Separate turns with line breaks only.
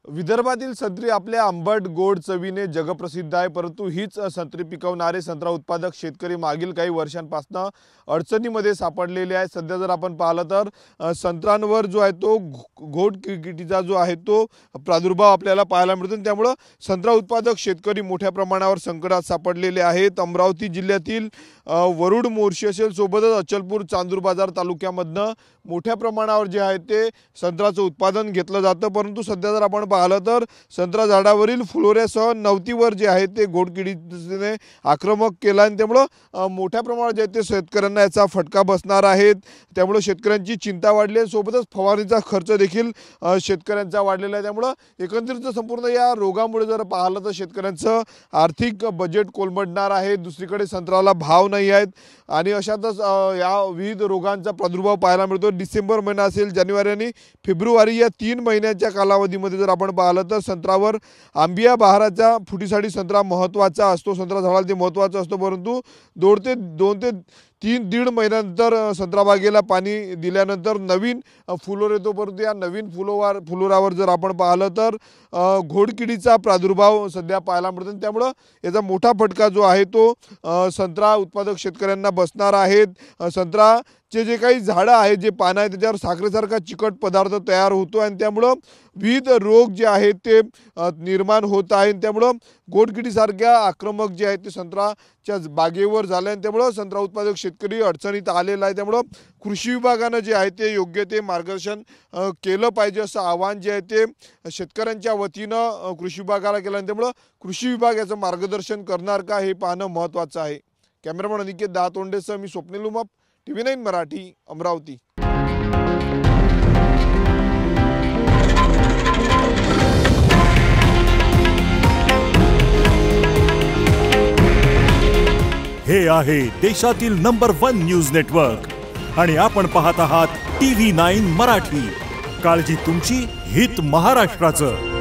विदर्भातील संत्री आपल्या आंबट गोड चवीने जगप्रसिद्ध आहे, परंतु हीच संत्री पिकवणारे संत्रा उत्पादक शेतकरी मागील काही वर्षांपासून अडचणीमध्ये सापडलेले आहे। सध्या जर आपण पाहिलं तर संत्र्यांवर जो आहे तो घोड किडीचा जो आहे तो प्रादुर्भाव आपल्याला पाहायला मिळतो। त्यामुळे संत्रा उत्पादक शेतकरी मोठ्या प्रमाणावर संकटात सापडलेले आहेत। अमरावती जिल्ह्यातील वरुड मोर्शी असेल, सोबतच अचलपूर चांदूर बाजार तालुक्यामधनं मोठ्या प्रमाणावर जे आहे ते संत्र्याचं उत्पादन घेतलं जातं, परंतु सध्या जर आपण पाहिलं तर संत्रा झाडावरील फुलोऱ्यासह नवतीवर जे आहे ते घोडकिडीने आक्रमक केला आणि त्यामुळे मोठ्या प्रमाणात जे ते शेतकऱ्यांना याचा फटका बसणार आहे। त्यामुळे शेतकऱ्यांची चिंता वाढली आहे, सोबतच फवारणीचा खर्च देखील शेतकऱ्यांचा वाढलेला आहे। त्यामुळे एकंदरीत संपूर्ण या रोगामुळे जर पाहिलं तर शेतकऱ्यांचं आर्थिक बजेट कोलमडणार आहे। दुसरीकडे संत्र्याला भाव नाही आहेत आणि अशातच या विविध रोगांचा प्रादुर्भाव पाहायला मिळतो। डिसेंबर महिना असेल, जानेवारी आणि फेब्रुवारी या 3 महिन्याच्या कालावधीमध्ये जर आपण पाहिलं तर संत्र्यावर आंबिया बहाराच्या फुटीसाठी संत्रा महत्त्वाचा असतो। संत्रा झाडाला ते महत्त्वाचा असतो, परंतु 2 ते 3.5 महिन्यानंतर संत्रा बागेला पाणी दिल्यानंतर नवीन फुलोर येतो, परंतु या नवीन फुलोरावर जर आपण पाहिलं तर घोडकिडीचा प्रादुर्भाव सध्या पाहायला मिळतो। त्यामुळे याचा मोठा फटका जो आहे तो संत्रा उत्पादक शेतकऱ्यांना बसणार आहेत। संत्र्याचे जे काही झाडं आहेत, जे पानं आहेत, त्याच्यावर साखरेसारखा चिकट पदार्थ तयार होतो आणि त्यामुळे विविध रोग जे आहेत ते निर्माण होत आहेत। त्यामुळे घोडकिडीसारख्या आक्रमक जे आहेत ते संत्र्याच्या बागेवर झाले आणि त्यामुळे संत्रा उत्पादक शेतकरी अडचणीत आलेला आहे। त्यामुळे कृषी विभागानं जे आहे ते योग्य ते मार्गदर्शन केलं पाहिजे असं आवाहन जे आहे ते शेतकऱ्यांच्या वतीनं कृषी विभागाला केलं आणि त्यामुळे कृषी विभाग याचं मार्गदर्शन करणार का हे पाहणं महत्त्वाचं आहे। कॅमेरामन अनिकेत दातोंडेसह मी स्वप्नील उमाप, TV9 मराठी, अमरावती।
हे आहे देशातील नंबर 1 न्यूज नेटवर्क आणि आपण पाहत आहात TV9 मराठी। काळजी तुमची, हित महाराष्ट्राचं।